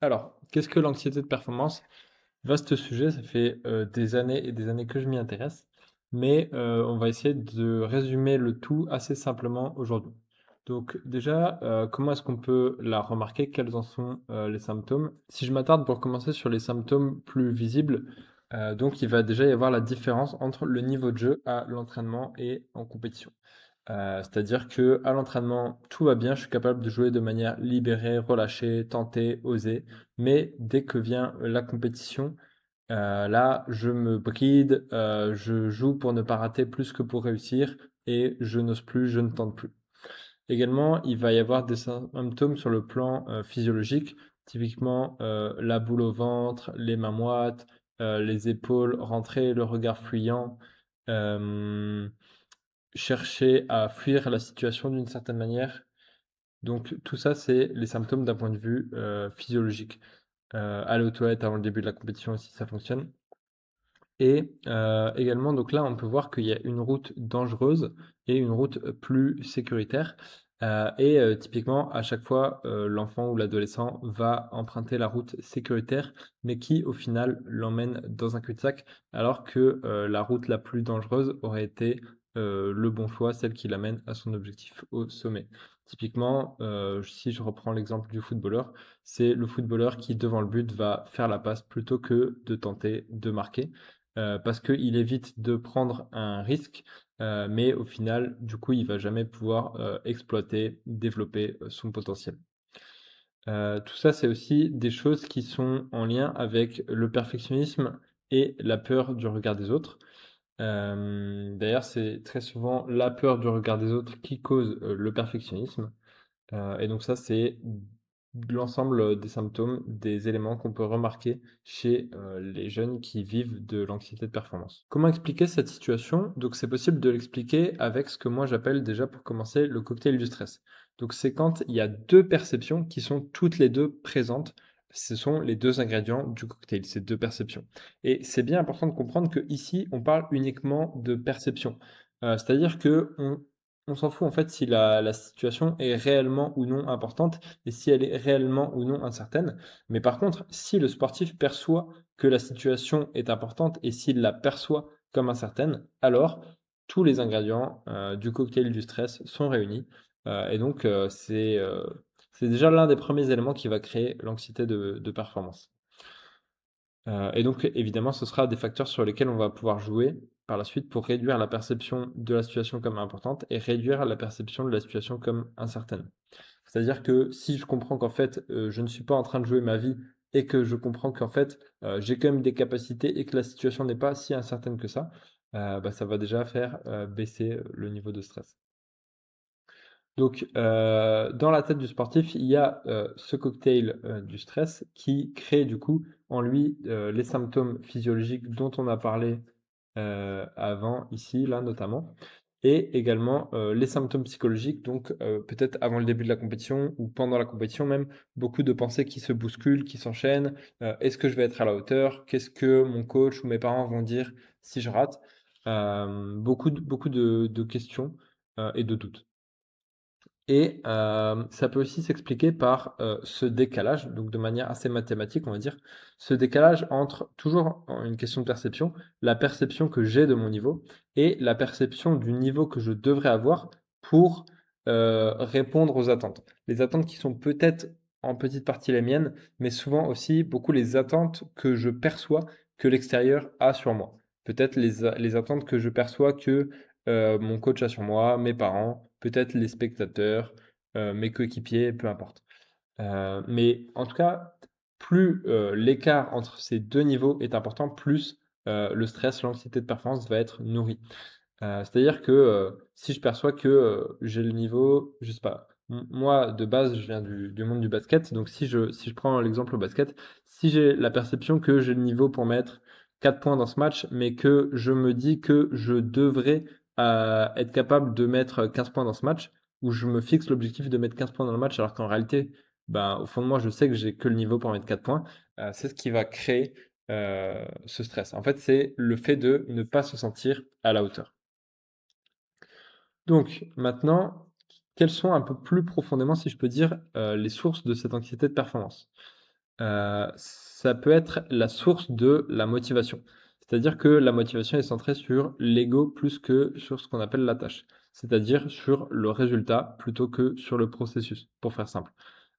Alors, qu'est-ce que l'anxiété de performance? Vaste sujet, ça fait, des années et des années que je m'y intéresse, mais, on va essayer de résumer le tout assez simplement aujourd'hui. Donc déjà, comment est-ce qu'on peut la remarquer? Quels en sont, les symptômes? Si je m'attarde pour commencer sur les symptômes plus visibles, donc il va déjà y avoir la différence entre le niveau de jeu à l'entraînement et en compétition. C'est-à-dire que à l'entraînement, tout va bien, je suis capable de jouer de manière libérée, relâchée, tenter, oser. Mais dès que vient la compétition, là, je me bride, je joue pour ne pas rater plus que pour réussir et je n'ose plus, je ne tente plus. Également, il va y avoir des symptômes sur le plan, physiologique, typiquement, la boule au ventre, les mains moites, les épaules rentrées, le regard fuyant, hem chercher à fuir la situation d'une certaine manière. Donc tout ça, c'est les symptômes d'un point de vue, physiologique. Aller aux toilettes avant le début de la compétition aussi, ça fonctionne. Et également, donc là, on peut voir qu'il y a une route dangereuse et une route, plus sécuritaire, typiquement, à chaque fois, l'enfant ou l'adolescent va emprunter la route sécuritaire, mais qui, au final, l'emmène dans un cul-de-sac, alors que, la route la plus dangereuse aurait été, le bon choix, celle qui l'amène à son objectif au sommet. Typiquement, si je reprends l'exemple du footballeur, c'est le footballeur qui, devant le but, va faire la passe plutôt que de tenter de marquer parce qu'il évite de prendre un risque, mais au final, du coup, il va jamais pouvoir, exploiter, développer, son potentiel. Tout ça, c'est aussi des choses qui sont en lien avec le perfectionnisme et la peur du regard des autres. D'ailleurs, c'est très souvent la peur du regard des autres qui cause, le perfectionnisme. Et donc ça, c'est l'ensemble, des symptômes, des éléments qu'on peut remarquer chez, les jeunes qui vivent de l'anxiété de performance. Comment expliquer cette situation? Donc c'est possible de l'expliquer avec ce que moi j'appelle déjà pour commencer le cocktail du stress. Donc c'est quand il y a 2 perceptions qui sont toutes les 2 présentes. Ce sont les 2 ingrédients du cocktail, ces 2 perceptions. Et c'est bien important de comprendre qu'ici, on parle uniquement de perception. C'est-à-dire qu'on s'en fout en fait si la situation est réellement ou non importante et si elle est réellement ou non incertaine. Mais par contre, si le sportif perçoit que la situation est importante et s'il la perçoit comme incertaine, alors tous les ingrédients du cocktail du stress sont réunis. Et donc, c'est déjà l'un des premiers éléments qui va créer l'anxiété de performance. Et donc évidemment, ce sera des facteurs sur lesquels on va pouvoir jouer par la suite pour réduire la perception de la situation comme importante et réduire la perception de la situation comme incertaine. C'est-à-dire que si je comprends qu'en fait, je ne suis pas en train de jouer ma vie et que je comprends qu'en fait, j'ai quand même des capacités et que la situation n'est pas si incertaine que ça, bah, ça va déjà faire, baisser, le niveau de stress. Donc, dans la tête du sportif, il y a, ce cocktail, du stress qui crée du coup en lui, les symptômes physiologiques dont on a parlé, avant ici, là notamment et également, les symptômes psychologiques donc, peut-être avant le début de la compétition ou pendant la compétition même, beaucoup de pensées qui se bousculent, qui s'enchaînent. Est-ce que je vais être à la hauteur? Qu'est-ce que mon coach ou mes parents vont dire si je rate? Beaucoup de questions, et de doutes. Et ça peut aussi s'expliquer par, ce décalage, donc de manière assez mathématique, on va dire. Ce décalage entre toujours en une question de perception, la perception que j'ai de mon niveau et la perception du niveau que je devrais avoir pour, répondre aux attentes. Les attentes qui sont peut-être en petite partie les miennes, mais souvent aussi beaucoup les attentes que je perçois que l'extérieur a sur moi. Peut-être les attentes que je perçois que, mon coach a sur moi, mes parents, peut-être les spectateurs, mes coéquipiers, peu importe. Mais en tout cas, plus, l'écart entre ces 2 niveaux est important, plus, le stress, l'anxiété de performance va être nourri. C'est-à-dire que, si je perçois que, j'ai le niveau, je sais pas, moi de base, je viens du monde du basket, donc si je prends l'exemple au basket, si j'ai la perception que j'ai le niveau pour mettre 4 points dans ce match, mais que je me dis que je devrais, être capable de mettre 15 points dans ce match, ou je me fixe l'objectif de mettre 15 points dans le match alors qu'en réalité, ben, au fond de moi, je sais que j'ai que le niveau pour mettre 4 points, c'est ce qui va créer, ce stress. En fait, c'est le fait de ne pas se sentir à la hauteur. Donc maintenant, quelles sont un peu plus profondément, si je peux dire, les sources de cette anxiété de performance? Ça peut être la source de la motivation. C'est-à-dire que la motivation est centrée sur l'ego plus que sur ce qu'on appelle la tâche. C'est-à-dire sur le résultat plutôt que sur le processus, pour faire simple.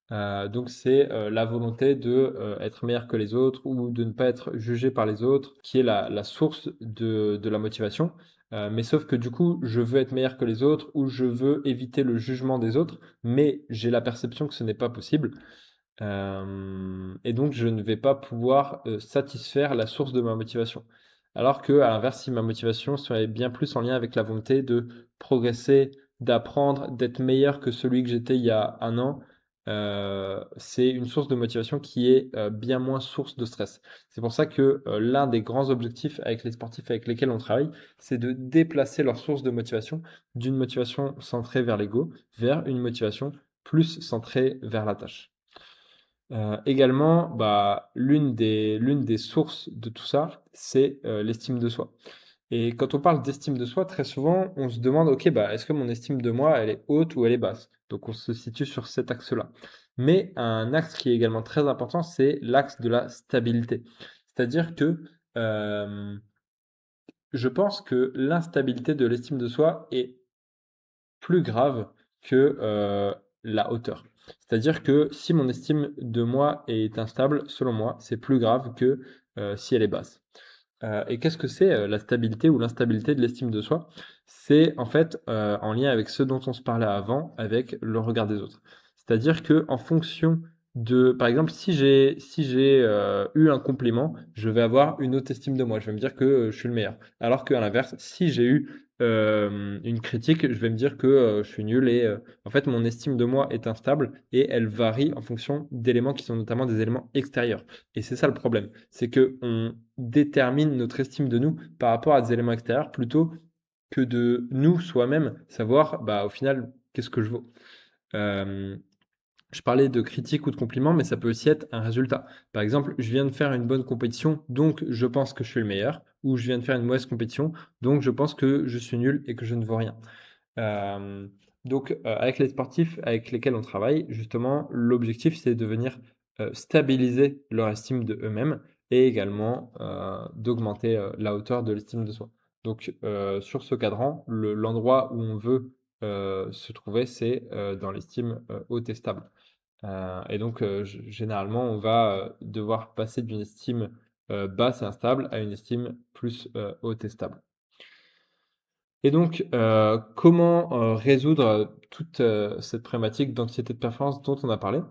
Donc c'est, la volonté de, être meilleur que les autres ou de ne pas être jugé par les autres qui est la source de la motivation. Mais sauf que du coup, je veux être meilleur que les autres ou je veux éviter le jugement des autres, mais j'ai la perception que ce n'est pas possible. Et donc je ne vais pas pouvoir, satisfaire la source de ma motivation. Alors que à l'inverse, si ma motivation serait bien plus en lien avec la volonté de progresser, d'apprendre, d'être meilleur que celui que j'étais il y a un an, c'est une source de motivation qui est, bien moins source de stress. C'est pour ça que, l'un des grands objectifs avec les sportifs avec lesquels on travaille, c'est de déplacer leur source de motivation d'une motivation centrée vers l'ego, vers une motivation plus centrée vers la tâche. Également, bah, l'une des sources de tout ça, c'est, l'estime de soi. Et quand on parle d'estime de soi, très souvent, on se demande: «OK, bah, est-ce que mon estime de moi, elle est haute ou elle est basse?» Donc on se situe sur cet axe-là. Mais un axe qui est également très important, c'est l'axe de la stabilité. C'est-à-dire que, hem, je pense que l'instabilité de l'estime de soi est plus grave que, la hauteur. C'est-à-dire que si mon estime de moi est instable, selon moi, c'est plus grave que, si elle est basse. Et qu'est-ce que c'est, la stabilité ou l'instabilité de l'estime de soi? C'est en fait, en lien avec ce dont on se parlait avant, avec le regard des autres. C'est-à-dire que en fonction de par exemple, si j'ai eu un compliment, je vais avoir une haute estime de moi. Je vais me dire que, je suis le meilleur. Alors qu'à l'inverse, si j'ai eu, une critique, je vais me dire que, je suis nul et en fait, mon estime de moi est instable et elle varie en fonction d'éléments qui sont notamment des éléments extérieurs. Et c'est ça le problème, c'est qu'on détermine notre estime de nous par rapport à des éléments extérieurs plutôt que de nous, soi-même, savoir, bah, au final, qu'est-ce que je vaux? Hem, je parlais de critique ou de compliment, mais ça peut aussi être un résultat. Par exemple, je viens de faire une bonne compétition, donc je pense que je suis le meilleur, ou je viens de faire une mauvaise compétition, donc je pense que je suis nul et que je ne vaux rien. Hem, donc, avec les sportifs avec lesquels on travaille, justement, l'objectif, c'est de venir, stabiliser leur estime de eux-mêmes et également, d'augmenter, la hauteur de l'estime de soi. Donc, sur ce cadran, l'endroit où on veut, se trouver, c'est, dans l'estime, haute et stable. Et donc, généralement, on va, devoir passer d'une estime, basse et instable à une estime plus, haute et stable. Et donc, comment, résoudre, toute, cette problématique d'anxiété de performance dont on a parlé?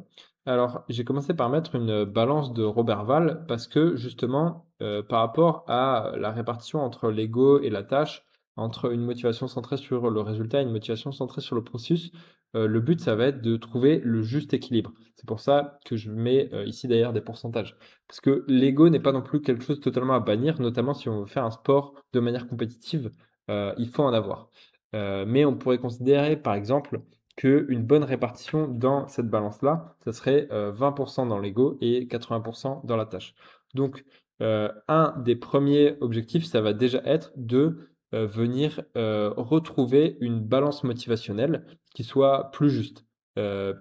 Alors, j'ai commencé par mettre une balance de Roberval parce que justement, par rapport à la répartition entre l'ego et la tâche, entre une motivation centrée sur le résultat et une motivation centrée sur le processus, le but, ça va être de trouver le juste équilibre. C'est pour ça que je mets, ici d'ailleurs des pourcentages. Parce que l'ego n'est pas non plus quelque chose totalement à bannir, notamment si on veut faire un sport de manière compétitive. Il faut en avoir. Mais on pourrait considérer, par exemple, qu'une bonne répartition dans cette balance-là, ça serait, 20 dans l'ego et 80 dans la tâche. Donc, un des premiers objectifs, ça va déjà être de, venir, retrouver une balance motivationnelle qui soit plus juste,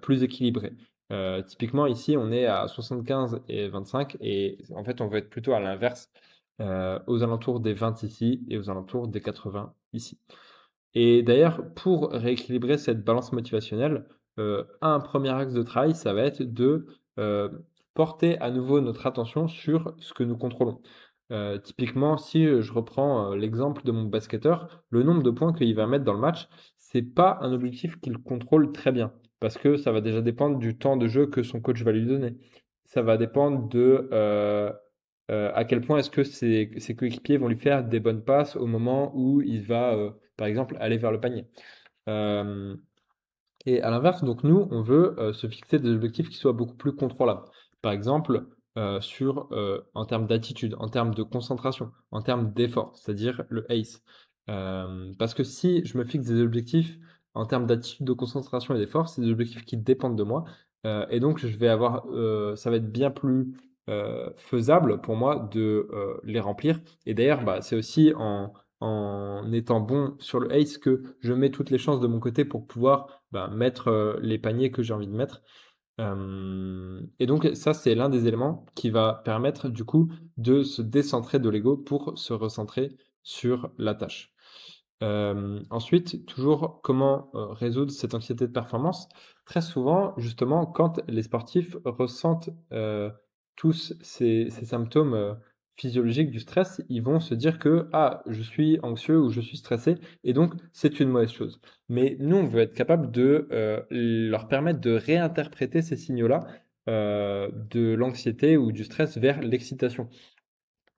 plus équilibrée. Typiquement ici, on est à 75 et 25 et en fait, on veut être plutôt à l'inverse, aux alentours des 20 ici et aux alentours des 80 ici. Et d'ailleurs, pour rééquilibrer cette balance motivationnelle, un premier axe de travail, ça va être de, porter à nouveau notre attention sur ce que nous contrôlons. Typiquement, si, je reprends, l'exemple de mon basketteur, le nombre de points qu'il va mettre dans le match, c'est pas un objectif qu'il contrôle très bien. Parce que ça va déjà dépendre du temps de jeu que son coach va lui donner. Ça va dépendre de, à quel point est-ce que ses coéquipiers vont lui faire des bonnes passes au moment où il va, par exemple, aller vers le panier. Hem Et à l'inverse, donc nous, on veut, se fixer des objectifs qui soient beaucoup plus contrôlables. Par exemple, en termes d'attitude, en termes de concentration, en termes d'effort, c'est-à-dire le ACE. Parce que si je me fixe des objectifs en termes d'attitude, de concentration et d'effort, c'est des objectifs qui dépendent de moi, et donc je vais avoir, ça va être bien plus, faisable pour moi de, les remplir et d'ailleurs, bah, c'est aussi en étant bon sur le ACE que je mets toutes les chances de mon côté pour pouvoir, bah, mettre, les paniers que j'ai envie de mettre. Et donc ça, c'est l'un des éléments qui va permettre du coup de se décentrer de l'ego pour se recentrer sur la tâche. Ensuite, toujours comment, résoudre cette anxiété de performance? Très souvent, justement, quand les sportifs ressentent, tous ces symptômes, physiologiques du stress, ils vont se dire que: «Ah, je suis anxieux ou je suis stressé et donc c'est une mauvaise chose». Mais nous, on veut être capable de, leur permettre de réinterpréter ces signaux-là, de l'anxiété ou du stress vers l'excitation.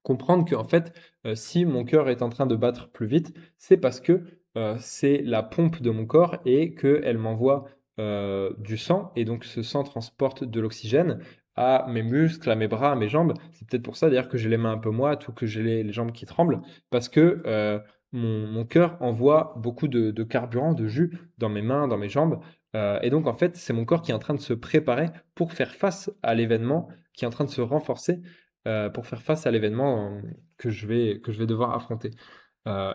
Comprendre qu'en fait, si mon cœur est en train de battre plus vite, c'est parce que, c'est la pompe de mon corps et qu'elle m'envoie, du sang et donc ce sang transporte de l'oxygène à mes muscles, à mes bras, à mes jambes. C'est peut-être pour ça d'ailleurs que j'ai les mains un peu moites ou que j'ai les jambes qui tremblent parce que, mon cœur envoie beaucoup de carburant, de jus dans mes mains, dans mes jambes, et donc en fait, c'est mon corps qui est en train de se préparer pour faire face à l'événement, qui est en train de se renforcer pour faire face à l'événement, que je vais devoir affronter.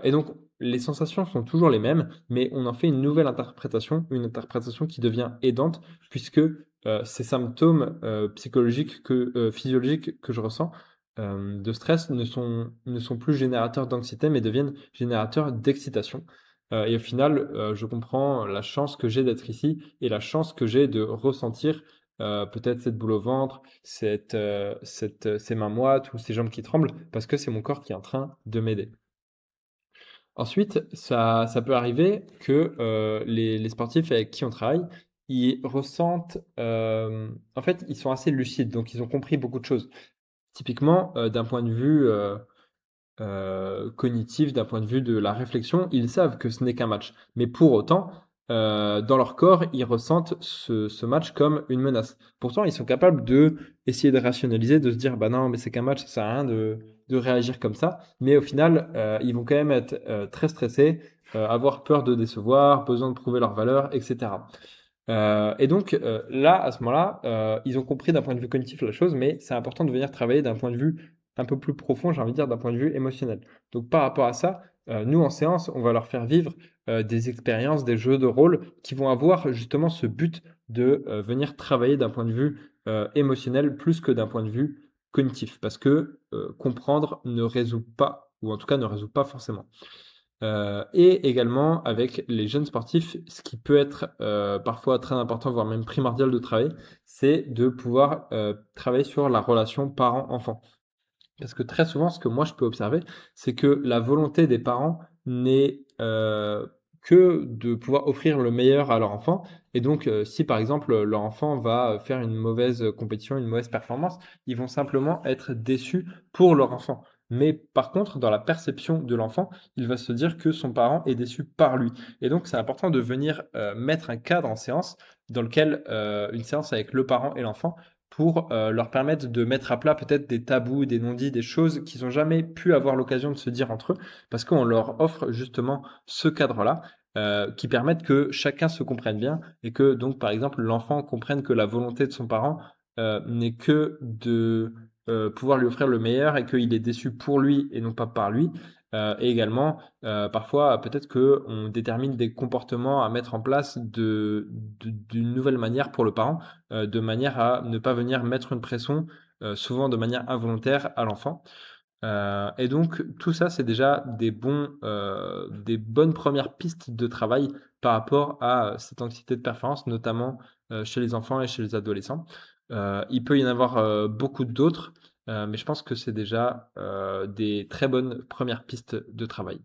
Et donc les sensations sont toujours les mêmes, mais on en fait une nouvelle interprétation, une interprétation qui devient aidante puisque, ces symptômes, psychologiques physiologiques que je ressens, de stress ne sont plus générateurs d'anxiété, mais deviennent générateurs d'excitation. Et au final, je comprends la chance que j'ai d'être ici et la chance que j'ai de ressentir, peut-être cette boule au ventre, ces mains moites ou ces jambes qui tremblent parce que c'est mon corps qui est en train de m'aider. Ensuite, ça peut arriver que, les sportifs avec qui on travaille, ils ressentent, en fait, ils sont assez lucides, donc ils ont compris beaucoup de choses. Typiquement, d'un point de vue, cognitif, d'un point de vue de la réflexion, ils savent que ce n'est qu'un match. Mais pour autant, dans leur corps, ils ressentent ce match comme une menace. Pourtant, ils sont capables de essayer de rationaliser, de se dire: «Bah non, mais c'est qu'un match, ça sert à rien de réagir comme ça». Mais au final, ils vont quand même être, très stressés, avoir peur de décevoir, besoin de prouver leur valeur et cetera. Et donc, là, à ce moment-là, ils ont compris d'un point de vue cognitif la chose, mais c'est important de venir travailler d'un point de vue un peu plus profond, j'ai envie de dire, d'un point de vue émotionnel. Donc par rapport à ça, nous, en séance, on va leur faire vivre, des expériences, des jeux de rôle qui vont avoir justement ce but de, venir travailler d'un point de vue, émotionnel plus que d'un point de vue cognitif. Parce que, comprendre ne résout pas, ou en tout cas ne résout pas forcément. Et également avec les jeunes sportifs, ce qui peut être, parfois très important, voire même primordial de travailler, c'est de pouvoir, travailler sur la relation parent-enfant. Parce que très souvent, ce que moi je peux observer, c'est que la volonté des parents n'est, que de pouvoir offrir le meilleur à leur enfant et donc, si par exemple, leur enfant va, faire une mauvaise, compétition, une mauvaise performance, ils vont simplement être déçus pour leur enfant. Mais par contre, dans la perception de l'enfant, il va se dire que son parent est déçu par lui et donc c'est important de venir, mettre un cadre en séance dans lequel, une séance avec le parent et l'enfant pour, leur permettre de mettre à plat peut-être des tabous, des non-dits, des choses qu'ils ont jamais pu avoir l'occasion de se dire entre eux. Parce qu'on leur offre justement ce cadre-là, qui permettent que chacun se comprenne bien et que donc, par exemple, l'enfant comprenne que la volonté de son parent, n'est que de, pouvoir lui offrir le meilleur et qu'il est déçu pour lui et non pas par lui. Et également, parfois, peut-être qu'on détermine des comportements à mettre en place d'une nouvelle manière pour le parent, de manière à ne pas venir mettre une pression, souvent de manière involontaire à l'enfant. Et donc tout ça, c'est déjà des bonnes premières pistes de travail par rapport à, cette anxiété de performance, notamment, chez les enfants et chez les adolescents. Il peut y en avoir, beaucoup d'autres, mais je pense que c'est déjà, des très bonnes premières pistes de travail.